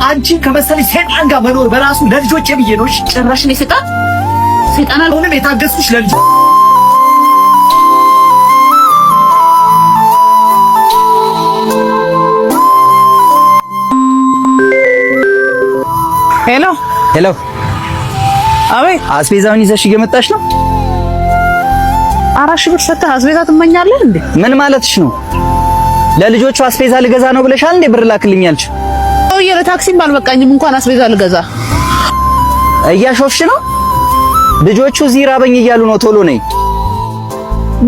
አንቺን ከመሰለኝ ሰይጣን ጋር መኖር በራሱ ለልጆቼ ብዬ ነው። ጭራሽ ነው ሰይጣን አልሆንም። የታገስኩሽ ለልጅ ሄሎ ሄሎ። አቤት። አስቤዛውን ይዘሽ እየመጣሽ ነው? 4 ሺህ ብር ሰጥተህ አስቤዛ ትመኛለህ እንዴ? ምን ማለትሽ ነው? ለልጆቹ አስቤዛ ልገዛ ነው ብለሻል እንዴ? ብር ላክልኝ ያልሽ? ለታክሲም ባልበቃኝም እንኳን አስቤዛ ልገዛ። እያሾፍሽ ነው? ልጆቹ እዚህ ራበኝ እያሉ ነው። ቶሎ ነይ።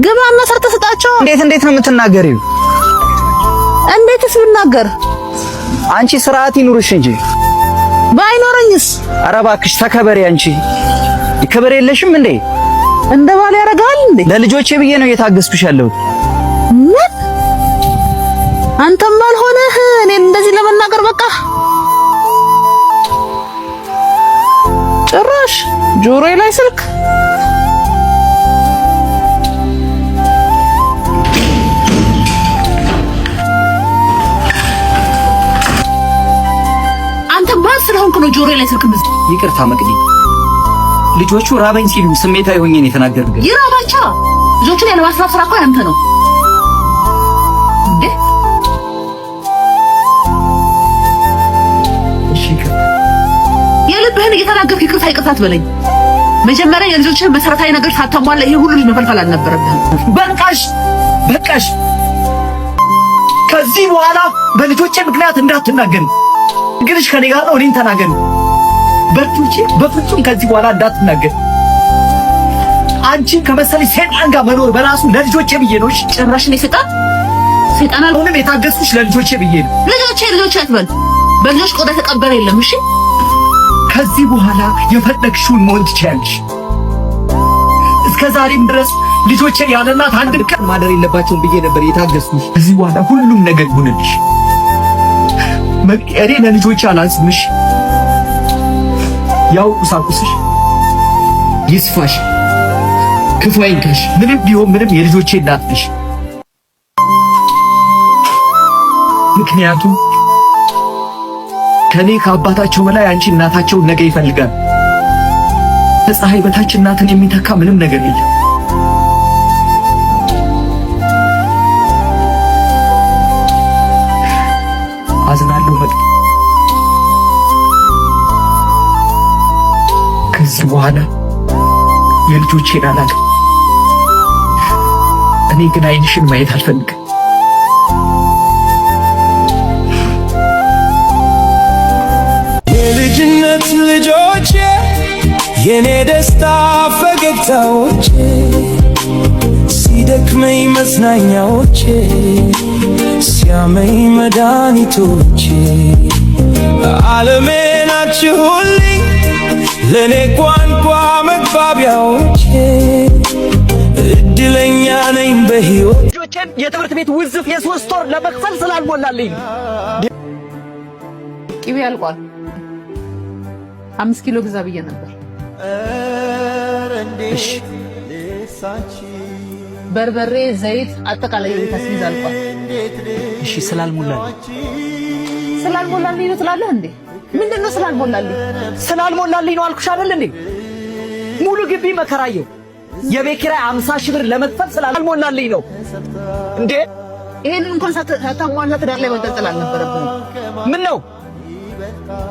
ግባና ሰርተህ ስጣቸው። እንዴት ነው የምትናገሪው? እንዴትስ ብናገር? አንቺ ስርዓት ይኑርሽ እንጂ። ባይኖረኝስ? ኧረ እባክሽ ተከበሪ። አንቺ ክብር የለሽም እንዴ? እንደ ባል ያደርጋል እንዴ? ለልጆቼ ብዬ ነው እየታገስኩሽ ያለሁት። ምን? አንተም ባልሆነህ እኔን እንደዚህ ለመናገር በቃ ጭራሽ ጆሮዬ ላይ ስልክ። አንተ ማን ስለሆንክ ነው ጆሮዬ ላይ ስልክ? ይቅርታ መቅዲ፣ ልጆቹ ራበኝ ሲሉ ስሜታዊ ሆኜ ነው የተናገርኩት። ይራባቸው። ልጆቹን ያለ ማስራብ ስራ እኮ ያንተ ነው እንዴ? የልብህን እየተናገርክ ይቅርታ አትበለኝ። መጀመሪያ የልጆችህን መሰረታዊ ነገር ሳታሟላ ይሄ ሁሉ ልጅ መፈልፈል አልነበረብህም። በቃሽ። ከዚህ በኋላ በልጆቼ ምክንያት እንዳትናገሪ። ግልሽ ከኔ ጋር ነው። እኔን ተናገሪ። በፍጹም ከዚህ በኋላ እንዳትናገሪ። አንቺን ከመሰለኝ ሰይጣን ጋር መኖር በራሱ ለልጆቼ ብዬ ነው። ጭራሽ ነው ሰይጣን አልሆንም። የታገስኩሽ ለልጆቼ ብዬ ነው። ልጆቼ አትበል። በልጆች ቆዳ ተቀበረ የለም። እሺ ከዚህ በኋላ የፈለግሽውን መሆን ትችያለሽ። እስከ ዛሬም ድረስ ልጆቼ ያለ እናት አንድ ቀን ማደር የለባቸውም ብዬ ነበር የታገስኩሽ። ከዚህ በኋላ ሁሉም ነገር ይሁንልሽ። እኔ ለልጆቼ አላንስምሽ። ያው ቁሳቁስሽ ይስፋሽ፣ ክፉ አይንካሽ። ምንም ቢሆን ምንም የልጆቼ እናት ነሽ። ምክንያቱም ከኔ ከአባታቸው በላይ አንቺ እናታቸው ነገ ይፈልጋል። ከፀሐይ በታች እናትን የሚተካ ምንም ነገር የለም። አዝናለሁ መቅዲ። ከዚህ በኋላ የልጆቼን አላውቅም። እኔ ግን ዓይንሽን ማየት አልፈልግም። የልጅነት ልጆቼ የኔ ደስታ ፈገግታዎቼ ሲደክመኝ መጽናኛዎቼ ሲያመኝ መድኃኒቶቼ ዓለሜ ናችሁልኝ ለኔ ቋንቋ መግባቢያዎቼ እድለኛ ነኝ በሕይወት። ልጆቼን የትምህርት ቤት ውዝፍ የ3 ወር ለመክፈል ስላልሞላልኝ ቅቤ አልቋል። 5 ኪሎ ግዛ ብዬ ነበር። እሺ በርበሬ፣ ዘይት፣ አጠቃላይ የቤት አስቤዛ አልቋል። እሺ ስላልሞላልኝ ነው ትላለህ እንዴ? ምንድነው ስላልሞላልኝ? ስላልሞላልኝ ነው አልኩሽ አይደል እንዴ? ሙሉ ግቢ መከራየው የቤት ኪራይ 50 ሺህ ብር ለመክፈል ስላልሞላልኝ ነው እንዴ? ይሄንን እንኳን ሳታሟላ ትዳር ላይ መንጠልጠል አልነበረብህም። ምን ነው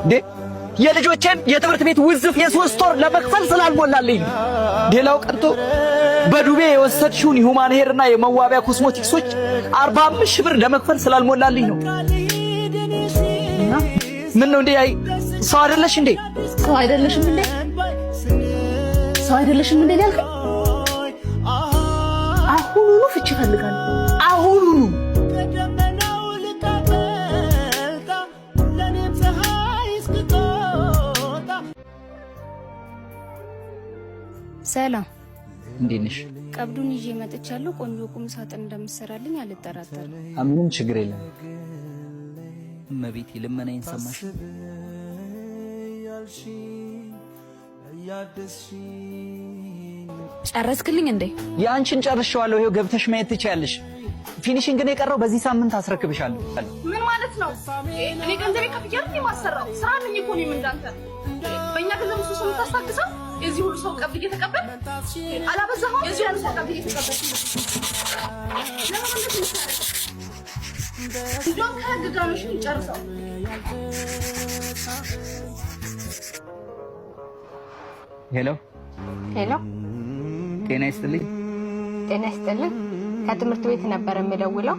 እንዴ? የልጆቼን የትምህርት ቤት ውዝፍ የ3 ወር ለመክፈል ስላልሞላልኝ። ሌላው ቀርቶ በዱቤ የወሰድሽውን ሁማን ሄር እና የመዋቢያ ኮስሞቲክሶች 45 ሺህ ብር ለመክፈል ስላልሞላልኝ ነው። ምን ነው እንዴ? ሰው አይደለሽ እንዴ? ሰው አይደለሽም እንዴ ያልከኝ? አሁኑኑ ፍቺ እፈልጋለሁ። አሁኑኑ። ሰላም፣ እንዴት ነሽ? ቀብዱን ይዤ መጥቻለሁ። ቆንጆ ቁም ሳጥን እንደምትሰራልኝ አልጠራጠርም። ምንም ችግር የለም። እመቤቴ ልመናዬን ሰማሽ? ጨረስክልኝ እንዴ? ያንቺን ጨርሼዋለሁ። ይኸው ገብተሽ ማየት ትችያለሽ። ፊኒሺንግ ነው የቀረው። በዚህ ሳምንት አስረክብሻለሁ። ምን ማለት ነው? እኔ ገንዘቤ ከፍያለሁ የማሰራው ስራ ነኝ እኮ እኔም እንዳንተ በእኛ ገንዘብ እሱ ሰው ታስታግሰው የዚህ ሁሉ ሰው ቀብድ እየተቀበል አላበዛኸው? የዚህ ሁሉ ሰው ቀብድ እየተቀበል ለምን እንደዚህ ጆን ከግጋኖሽ ይጨርሰው። ሄሎ ሄሎ፣ ጤና ይስጥልኝ። ጤና ይስጥልኝ። ከትምህርት ቤት ነበር የምደውለው።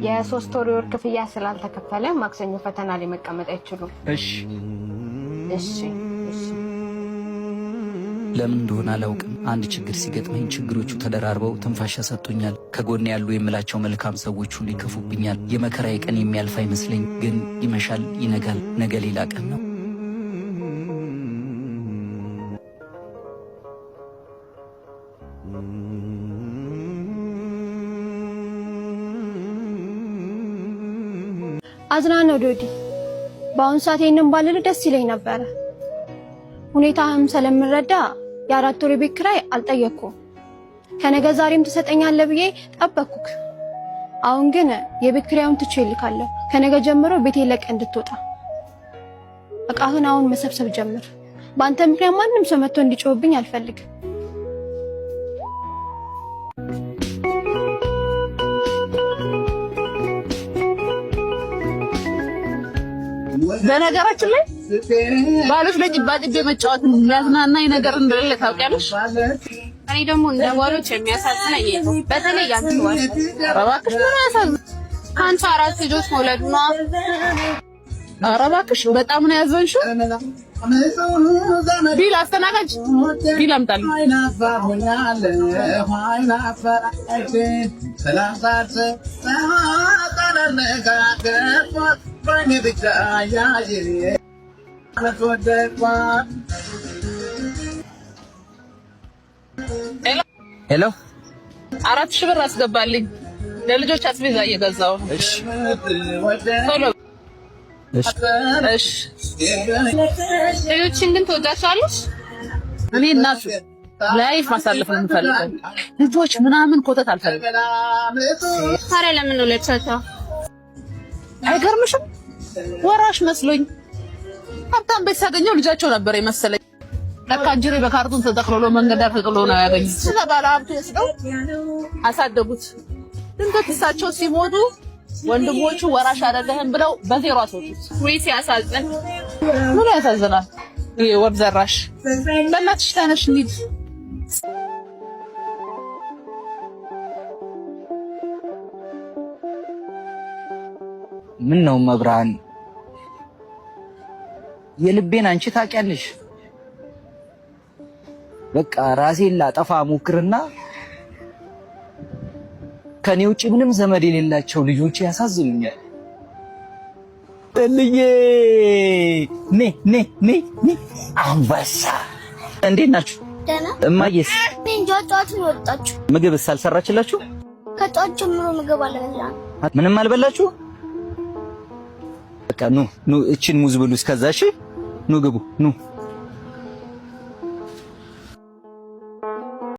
የ3 ወር የወር ክፍያ ስላልተከፈለ ማክሰኞ ፈተና ላይ መቀመጥ አይችሉም። እሺ እሺ እሺ። ለምን እንደሆነ አላውቅም። አንድ ችግር ሲገጥመኝ ችግሮቹ ተደራርበው ትንፋሽ ያሰጡኛል። ከጎን ያሉ የምላቸው መልካም ሰዎች ሁሉ ይከፉብኛል። የመከራዬ ቀን የሚያልፍ አይመስለኝ፣ ግን ይመሻል፣ ይነጋል። ነገ ሌላ ቀን ነው። አዝናነው ዶዲ፣ በአሁን ሰዓት ይሄንን ባልል ደስ ይለኝ ነበር። ሁኔታህም ስለምረዳ የ4 ወር ቤት ኪራይ አልጠየቅኩም። ከነገ ዛሬም ትሰጠኛለህ ብዬ ጠበቅኩክ። አሁን ግን የቤት ኪራዩን ትቼ እልካለሁ። ከነገ ጀምሮ ቤቴን ለቀህ እንድትወጣ። እቃህን አሁን መሰብሰብ ጀምር። በአንተ ምክንያት ማንም ሰው መጥቶ እንዲጮህብኝ አልፈልግም። በነገራችን ላይ ባሎች ለጭባጭቤ መጫወት የሚያዝናናኝ ነገር እንደሌለ ታውቂያለሽ። እኔ ደግሞ እንደ ባሎች የሚያሳዝነኝ በተለይ ያንተ ባል። ኧረ እባክሽ ምን ያሳዝን? ከአንቺ 4 ልጆች መውለዱ ነው። ኧረ እባክሽ በጣም ነው ያዘንሽው። ቢል አስተናጋጅ ቢል አምጣልኝ። ሄሎ 4000 ብር አስገባልኝ። ለልጆች አስቤዛ እየገዛው ነው። እሺ ቶሎ እሺ እሺ። ልጆችን ግን ትወዳቸዋለሽ? እኔ እናቱ ላይፍ ማሳለፍ ነው የምፈልገው። ልጆች ምናምን ኮተት አልፈልግም። ታዲያ ለምን ነው ለብቻቸው? አይገርምሽም? ወራሽ መስሎኝ ሀብታም ቤት ሳገኘው ልጃቸው ነበር የመሰለኝ። ለካ እንጀሬ በካርቶን ተጠቅልሎ መንገድ ዳር ተጥሎ ነው ያገኙት። ስለባለ ሀብቱ ወስደው አሳደጉት። ድንገት እሳቸው ሲሞቱ ወንድሞቹ ወራሽ አይደለህም ብለው በዜሮ አስወጡት። ወይ ሲያሳዝን! ምን ያሳዝናል? ይሄ ወር ዘራሽ። በእናትሽ ተነሽ እንሂድ። ምን ነው መብራን፣ የልቤን አንቺ ታውቂያለሽ። በቃ ራሴን ላጠፋ ሞክርና ከኔ ውጪ ምንም ዘመድ የሌላቸው ልጆች ያሳዝኑኛል። ጥልዬ ኔ አንበሳ፣ እንዴት ናችሁ? ደህና። እማዬስ? እንጃ ጠዋት ነው ወጣችሁ። ምግብስ አልሰራችላችሁ? ከጠዋት ጀምሮ ምግብ አልበላንም። ምንም አልበላችሁ? በቃ ኑ እቺን ሙዝ ብሉ እስከዛ። እሺ ኑ ግቡ ኑ።